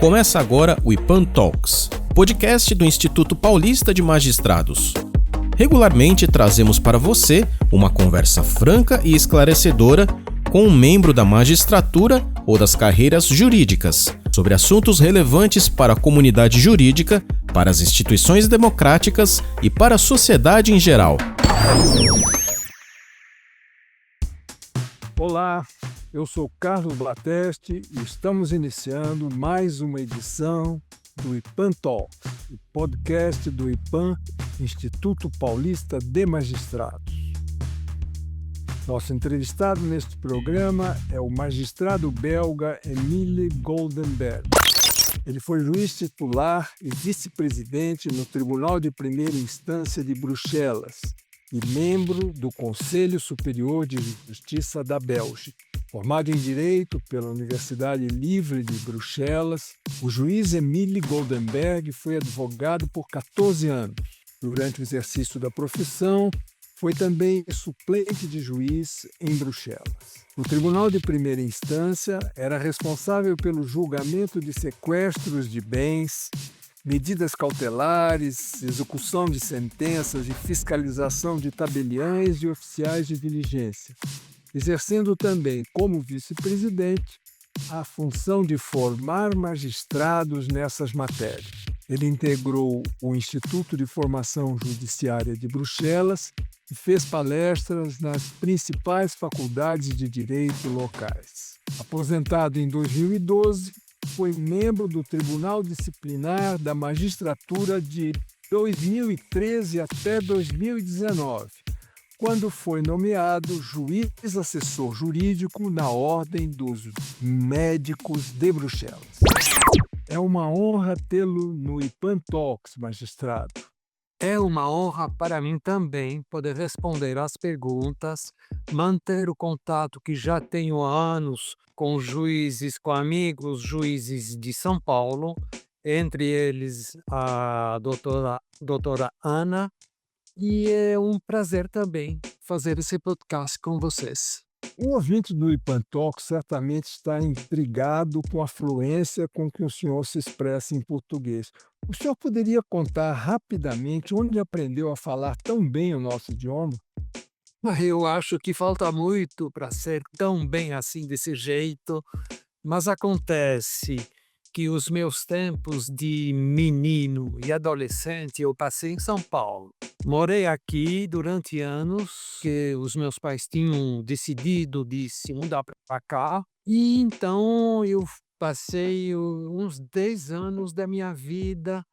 Começa agora o IPAN Talks, podcast do Instituto Paulista de Magistrados. Regularmente trazemos para você uma conversa franca e esclarecedora com um membro da magistratura ou das carreiras jurídicas sobre assuntos relevantes para a comunidade jurídica, para as instituições democráticas e para a sociedade em geral. Olá, eu sou Carlos Blateste e estamos iniciando mais uma edição do IPAN Talks, o podcast do IPAN, Instituto Paulista de Magistrados. Nosso entrevistado neste programa é o magistrado belga Emile Goldenberg. Ele foi juiz titular e vice-presidente no Tribunal de Primeira Instância de Bruxelas e membro do Conselho Superior de Justiça da Bélgica. Formado em Direito pela Universidade Livre de Bruxelas, o juiz Emile Goldenberg foi advogado por 14 anos. Durante o exercício da profissão, foi também suplente de juiz em Bruxelas. O Tribunal de Primeira Instância era responsável pelo julgamento de sequestros de bens, medidas cautelares, execução de sentenças e fiscalização de tabeliães e oficiais de diligência, exercendo também, como vice-presidente, a função de formar magistrados nessas matérias. Ele integrou o Instituto de Formação Judiciária de Bruxelas e fez palestras nas principais faculdades de direito locais. Aposentado em 2012, foi membro do Tribunal Disciplinar da Magistratura de 2013 até 2019, quando foi nomeado juiz assessor jurídico na Ordem dos Médicos de Bruxelas. É uma honra tê-lo no IPAN Talks, magistrado. É uma honra para mim também poder responder às perguntas, manter o contato que já tenho há anos com juízes, com amigos juízes de São Paulo, entre eles a doutora Ana, e é um prazer também fazer esse podcast com vocês. O ouvinte do IPAN Talk certamente está intrigado com a fluência com que o senhor se expressa em português. O senhor poderia contar rapidamente onde aprendeu a falar tão bem o nosso idioma? Eu acho que falta muito para ser tão bem assim desse jeito, mas acontece que os meus tempos de menino e adolescente eu passei em São Paulo. Morei aqui durante anos, que os meus pais tinham decidido de se mudar para cá, e então eu passei uns 10 anos da minha vida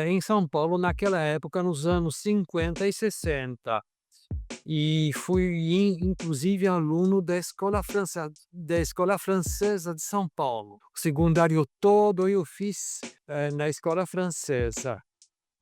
em São Paulo, naquela época, nos anos 50 e 60. E fui, inclusive, aluno da Escola Francesa de São Paulo. O secundário todo eu fiz na Escola Francesa.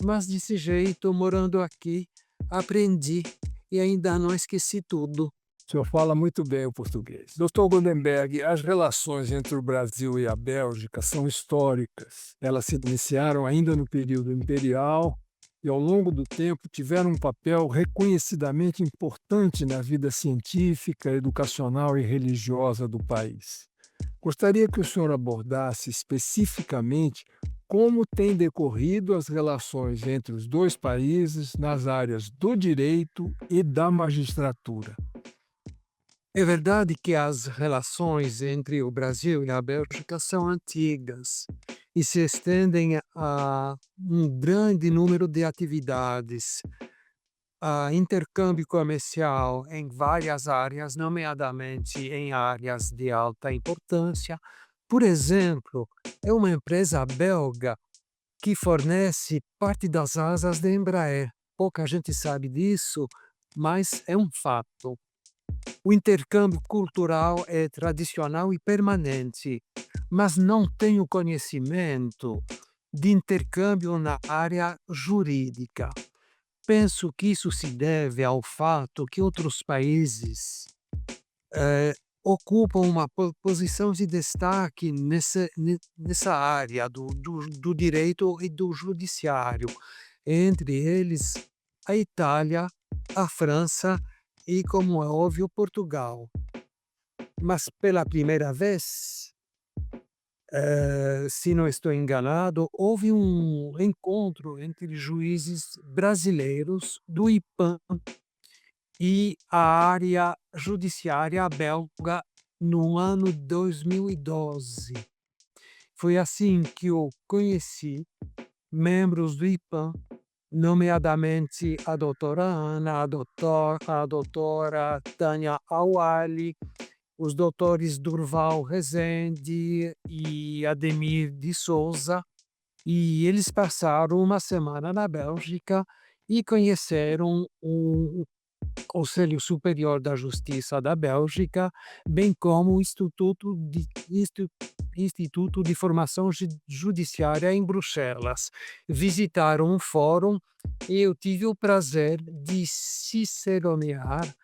Mas, desse jeito, morando aqui, aprendi e ainda não esqueci tudo. O senhor fala muito bem o português. Dr. Goldenberg, as relações entre o Brasil e a Bélgica são históricas. Elas se iniciaram ainda no período imperial e, ao longo do tempo, tiveram um papel reconhecidamente importante na vida científica, educacional e religiosa do país. Gostaria que o senhor abordasse especificamente como têm decorrido as relações entre os dois países nas áreas do direito e da magistratura. É verdade que as relações entre o Brasil e a Bélgica são antigas e se estendem a um grande número de atividades, a intercâmbio comercial em várias áreas, nomeadamente em áreas de alta importância. Por exemplo, é uma empresa belga que fornece parte das asas da Embraer. Pouca gente sabe disso, mas é um fato. O intercâmbio cultural é tradicional e permanente, mas não tenho conhecimento de intercâmbio na área jurídica. Penso que isso se deve ao fato que outros países ocupam uma posição de destaque nessa área do direito e do judiciário, entre eles a Itália, a França e, como é óbvio, Portugal. Mas pela primeira vez, se não estou enganado, houve um encontro entre juízes brasileiros do IPAM e a área judiciária belga no ano 2012. Foi assim que eu conheci membros do IPAM, nomeadamente a doutora Ana, a doutora Tânia Awali, os doutores Durval Rezende e Ademir de Souza, e eles passaram uma semana na Bélgica e conheceram o Conselho Superior da Justiça da Bélgica, bem como o Instituto de Formação Judiciária em Bruxelas. Visitaram um fórum e eu tive o prazer de ciceronear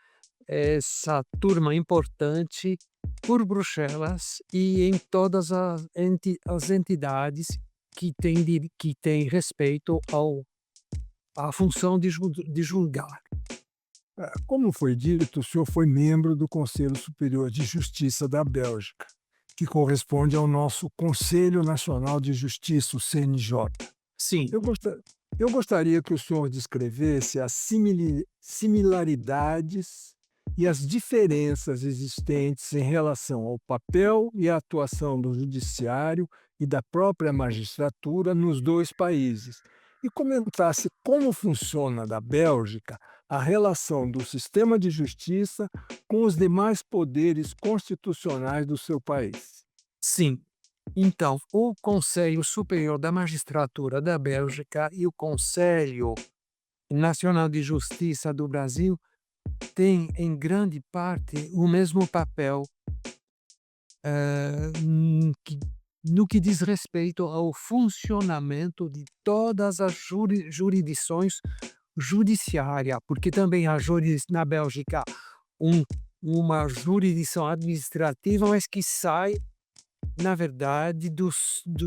essa turma importante por Bruxelas e em todas as entidades que têm respeito à função de julgar. Como foi dito, o senhor foi membro do Conselho Superior de Justiça da Bélgica, que corresponde ao nosso Conselho Nacional de Justiça, o CNJ. Sim. Eu gostaria que o senhor descrevesse as similaridades e as diferenças existentes em relação ao papel e à atuação do judiciário e da própria magistratura nos dois países, e comentasse como funciona na Bélgica a relação do sistema de justiça com os demais poderes constitucionais do seu país. Sim. Então, o Conselho Superior da Magistratura da Bélgica e o Conselho Nacional de Justiça do Brasil têm, em grande parte, o mesmo papel no que diz respeito ao funcionamento de todas as jurisdições judiciárias, porque também há na Bélgica uma jurisdição administrativa, mas que sai, na verdade, do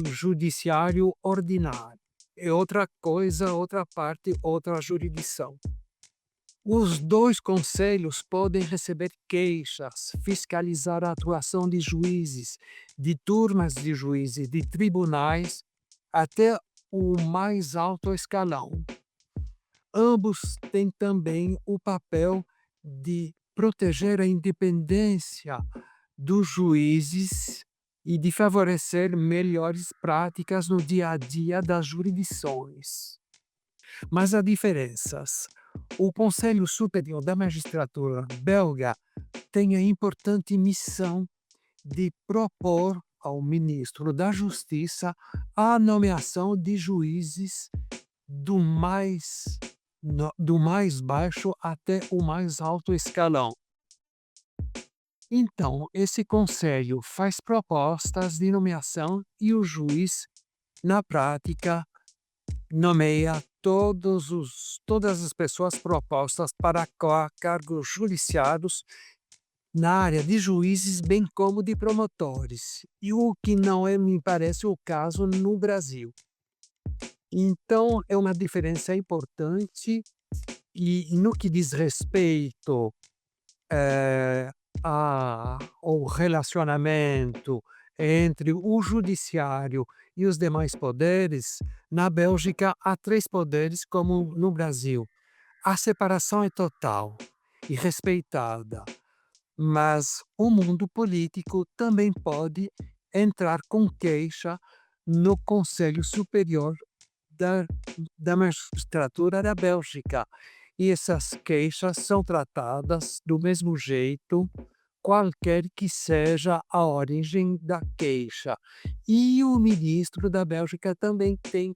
judiciário ordinário. É outra coisa, outra parte, outra jurisdição. Os dois conselhos podem receber queixas, fiscalizar a atuação de juízes, de turmas de juízes, de tribunais, até o mais alto escalão. Ambos têm também o papel de proteger a independência dos juízes e de favorecer melhores práticas no dia a dia das jurisdições. Mas há diferenças. O Conselho Superior da Magistratura belga tem a importante missão de propor ao Ministro da Justiça a nomeação de juízes do mais baixo até o mais alto escalão. Então, esse conselho faz propostas de nomeação e o juiz, na prática, nomeia todas as pessoas propostas para cargos judiciários na área de juízes, bem como de promotores, e o que não é, me parece, o caso no Brasil. Então, é uma diferença importante, e no que diz respeito ao relacionamento entre o judiciário e os demais poderes, na Bélgica há 3 poderes, como no Brasil. A separação é total e respeitada, mas o mundo político também pode entrar com queixa no Conselho Superior da Magistratura da Bélgica. E essas queixas são tratadas do mesmo jeito, qualquer que seja a origem da queixa. E o ministro da Bélgica também tem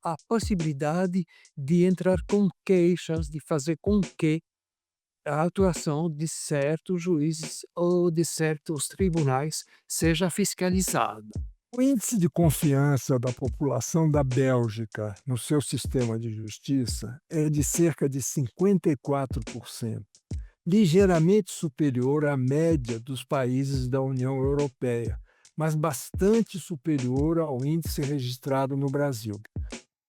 a possibilidade de entrar com queixas, de fazer com que a atuação de certos juízes ou de certos tribunais seja fiscalizada. O índice de confiança da população da Bélgica no seu sistema de justiça é de cerca de 54%, ligeiramente superior à média dos países da União Europeia, mas bastante superior ao índice registrado no Brasil.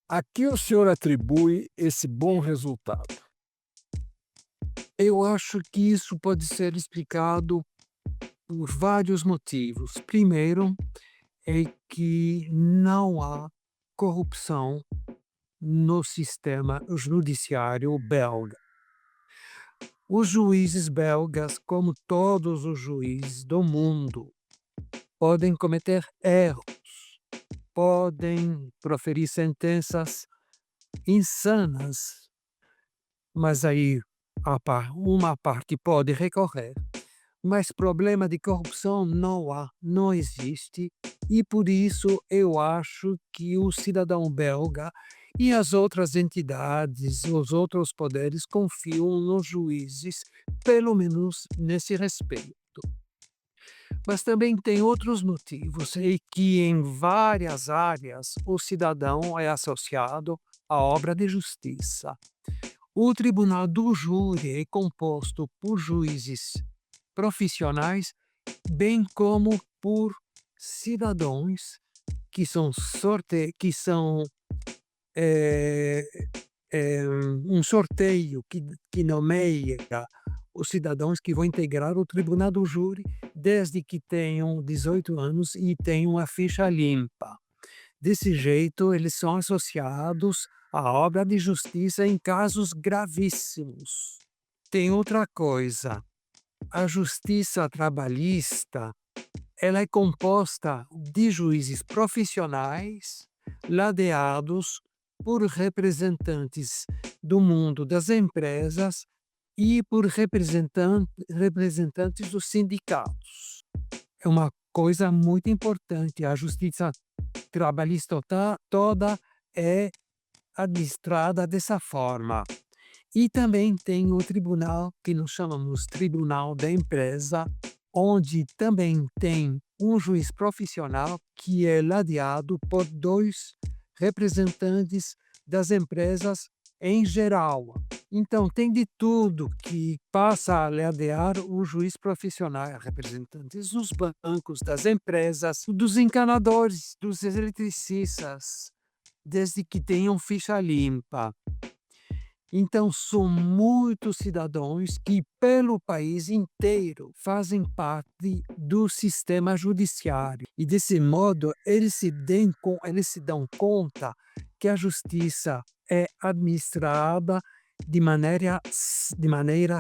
A que o senhor atribui esse bom resultado? Eu acho que isso pode ser explicado por vários motivos. Primeiro, é que não há corrupção no sistema judiciário belga. Os juízes belgas, como todos os juízes do mundo, podem cometer erros, podem proferir sentenças insanas, mas aí uma parte pode recorrer. Mas problema de corrupção não há, não existe, e por isso eu acho que o cidadão belga e as outras entidades, os outros poderes confiam nos juízes, pelo menos nesse respeito. Mas também tem outros motivos, e que em várias áreas o cidadão é associado à obra de justiça. O tribunal do júri é composto por juízes profissionais, bem como por cidadãos que são é, um sorteio que nomeia os cidadãos que vão integrar o tribunal do júri, desde que tenham 18 anos e tenham a ficha limpa. Desse jeito, eles são associados à obra de justiça em casos gravíssimos. Tem outra coisa. A justiça trabalhista, ela é composta de juízes profissionais, ladeados por representantes do mundo das empresas e por representantes dos sindicatos. É uma coisa muito importante. A justiça trabalhista toda é administrada dessa forma. E também tem o tribunal, que nós chamamos Tribunal da Empresa, onde também tem um juiz profissional que é ladeado por 2 representantes das empresas em geral. Então, tem de tudo que passa a ladear o juiz profissional, representantes dos bancos, das empresas, dos encanadores, dos eletricistas, desde que tenham ficha limpa. Então, são muitos cidadãos que, pelo país inteiro, fazem parte do sistema judiciário. E, desse modo, eles se dão conta que a justiça é administrada de maneira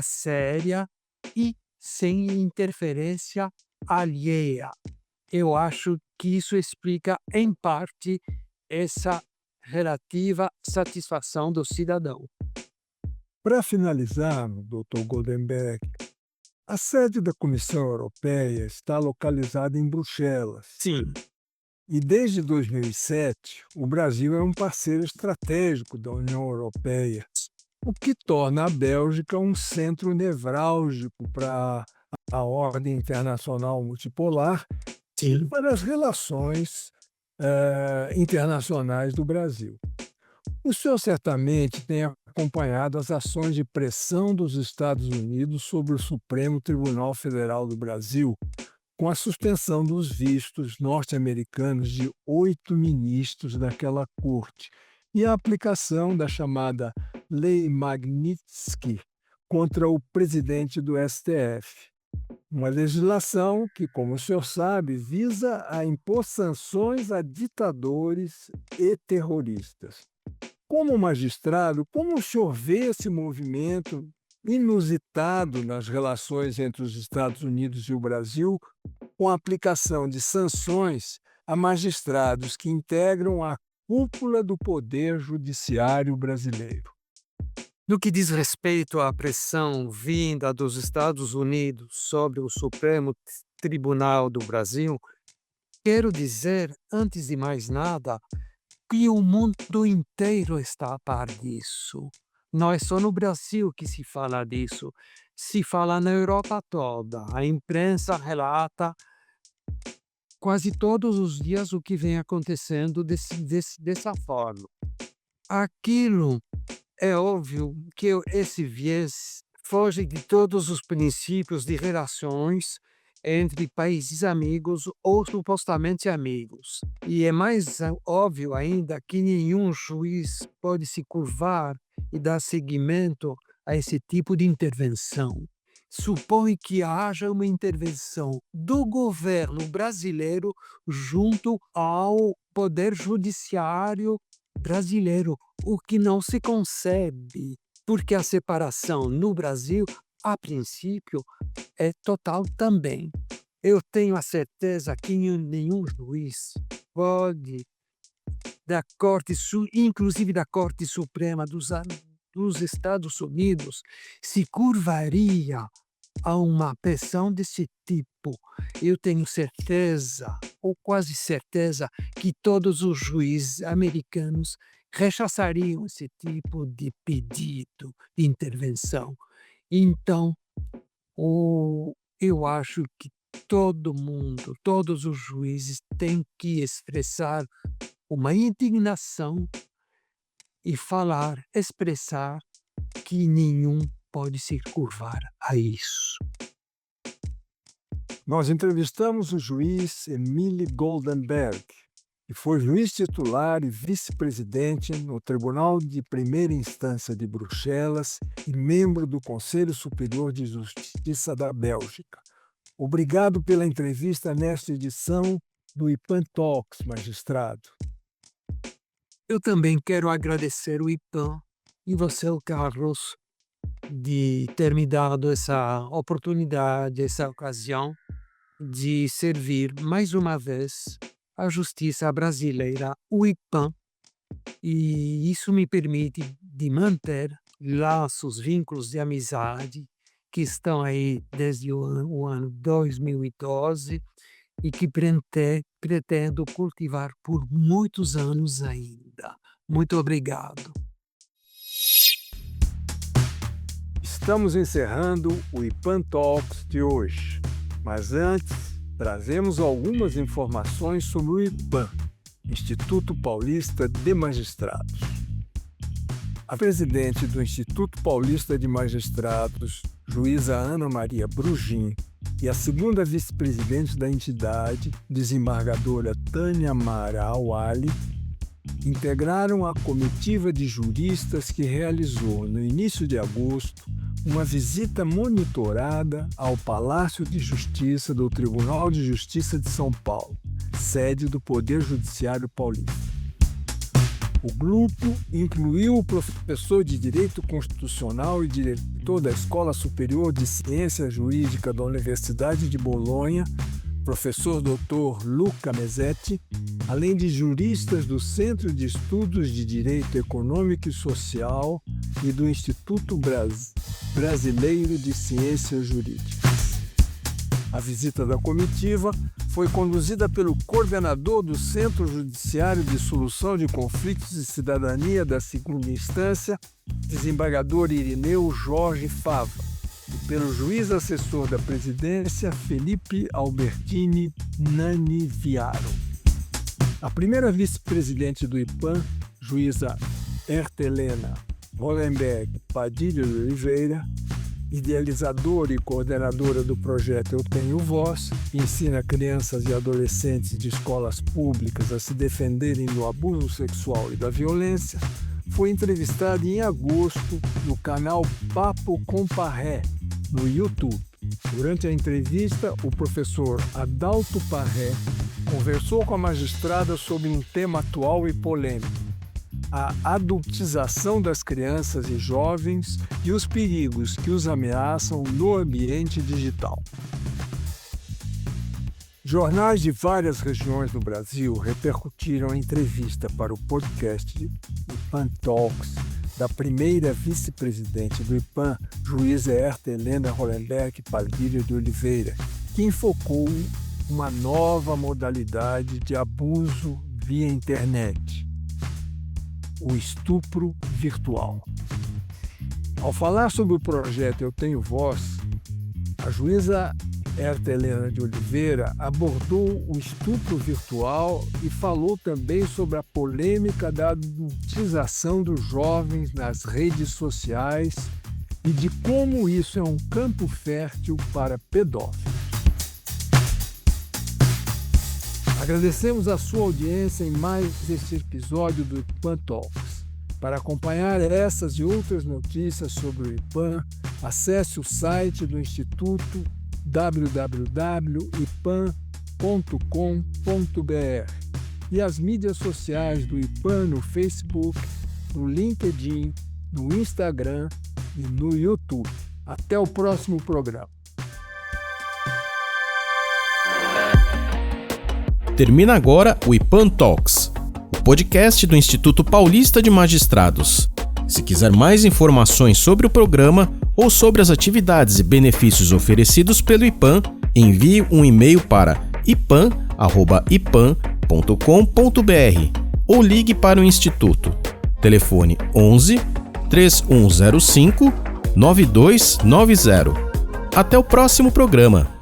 séria e sem interferência alheia. Eu acho que isso explica, em parte, essa relativa satisfação do cidadão. Para finalizar, Dr. Goldenberg, a sede da Comissão Europeia está localizada em Bruxelas. Sim. E desde 2007, o Brasil é um parceiro estratégico da União Europeia, o que torna a Bélgica um centro nevrálgico para a ordem internacional multipolar e para as relações internacionais do Brasil. O senhor certamente tem acompanhado as ações de pressão dos Estados Unidos sobre o Supremo Tribunal Federal do Brasil, com a suspensão dos vistos norte-americanos de 8 ministros daquela corte e a aplicação da chamada Lei Magnitsky contra o presidente do STF. Uma legislação que, como o senhor sabe, visa a impor sanções a ditadores e terroristas. Como magistrado, como o senhor vê esse movimento inusitado nas relações entre os Estados Unidos e o Brasil, com a aplicação de sanções a magistrados que integram a cúpula do Poder Judiciário brasileiro? No que diz respeito à pressão vinda dos Estados Unidos sobre o Supremo Tribunal do Brasil, quero dizer, antes de mais nada, que o mundo inteiro está a par disso. Não é só no Brasil que se fala disso, se fala na Europa toda. A imprensa relata quase todos os dias o que vem acontecendo dessa forma. Aquilo é óbvio que esse viés foge de todos os princípios de relações entre países amigos ou supostamente amigos. E é mais óbvio ainda que nenhum juiz pode se curvar e dar seguimento a esse tipo de intervenção. supõe que haja uma intervenção do governo brasileiro junto ao Poder Judiciário brasileiro, o que não se concebe, porque a separação no Brasil, a princípio, é total também. Eu tenho a certeza que nenhum juiz pode, inclusive da Corte Suprema dos Estados Unidos, se curvaria a uma pressão desse tipo. Eu tenho certeza, ou quase certeza, que todos os juízes americanos rechaçariam esse tipo de pedido de intervenção. Então, eu acho que todo mundo, todos os juízes têm que expressar uma indignação e expressar que nenhum pode se curvar a isso. Nós entrevistamos o juiz Emile Goldenberg, que foi juiz titular e vice-presidente no Tribunal de Primeira Instância de Bruxelas e membro do Conselho Superior de Justiça da Bélgica. Obrigado pela entrevista nesta edição do IPAN Talks, magistrado. Eu também quero agradecer o IPAN e você, Carlos, de ter me dado essa oportunidade, essa ocasião de servir mais uma vez a justiça brasileira, o IPAN, e isso me permite de manter laços, vínculos de amizade que estão aí desde o ano 2012 e que pretendo cultivar por muitos anos ainda. Muito obrigado. Estamos encerrando o IPAN Talks de hoje, mas antes trazemos algumas informações sobre o IPAN, Instituto Paulista de Magistrados. A presidente do Instituto Paulista de Magistrados, juíza Ana Maria Brugin, e a segunda vice-presidente da entidade, desembargadora Tânia Mara Awali, integraram a comitiva de juristas que realizou, no início de agosto, uma visita monitorada ao Palácio de Justiça do Tribunal de Justiça de São Paulo, sede do Poder Judiciário Paulista. O grupo incluiu o professor de Direito Constitucional e diretor da Escola Superior de Ciência Jurídica da Universidade de Bolonha, professor Dr. Luca Mesetti, além de juristas do Centro de Estudos de Direito Econômico e Social e do Instituto Brasileiro de Ciências Jurídicas. A visita da comitiva foi conduzida pelo coordenador do Centro Judiciário de Solução de Conflitos e Cidadania da Segunda Instância, desembargador Irineu Jorge Fava, e pelo juiz assessor da presidência, Felipe Albertini Nani Viaro. A primeira vice-presidente do IPAN, juíza Ertelena Hollenberg Padilha de Oliveira, idealizadora e coordenadora do projeto Eu Tenho Voz, que ensina crianças e adolescentes de escolas públicas a se defenderem do abuso sexual e da violência, foi entrevistada em agosto no canal Papo com Parré, no YouTube. Durante a entrevista, o professor Adalto Parré conversou com a magistrada sobre um tema atual e polêmico: a adultização das crianças e jovens e os perigos que os ameaçam no ambiente digital. Jornais de várias regiões do Brasil repercutiram a entrevista para o podcast IPAN Talks da primeira vice-presidente do IPAN, juíza Ertelena Hollenberg Padilha de Oliveira, que enfocou uma nova modalidade de abuso via internet: o estupro virtual. Ao falar sobre o projeto Eu Tenho Voz, a juíza Ertelena de Oliveira abordou o estupro virtual e falou também sobre a polêmica da adultização dos jovens nas redes sociais e de como isso é um campo fértil para pedófilos. Agradecemos a sua audiência em mais este episódio do IPAN Talks. Para acompanhar essas e outras notícias sobre o IPAN, Acesse o site do Instituto www.ipan.com.br e as mídias sociais do IPAN no Facebook, no LinkedIn, no Instagram e no YouTube. Até o próximo programa. Termina agora o IPAN Talks, o podcast do Instituto Paulista de Magistrados. Se quiser mais informações sobre o programa ou sobre as atividades e benefícios oferecidos pelo IPAN, envie um e-mail para ipan@ipan.com.br ou ligue para o Instituto. Telefone 11 3105 9290. Até o próximo programa.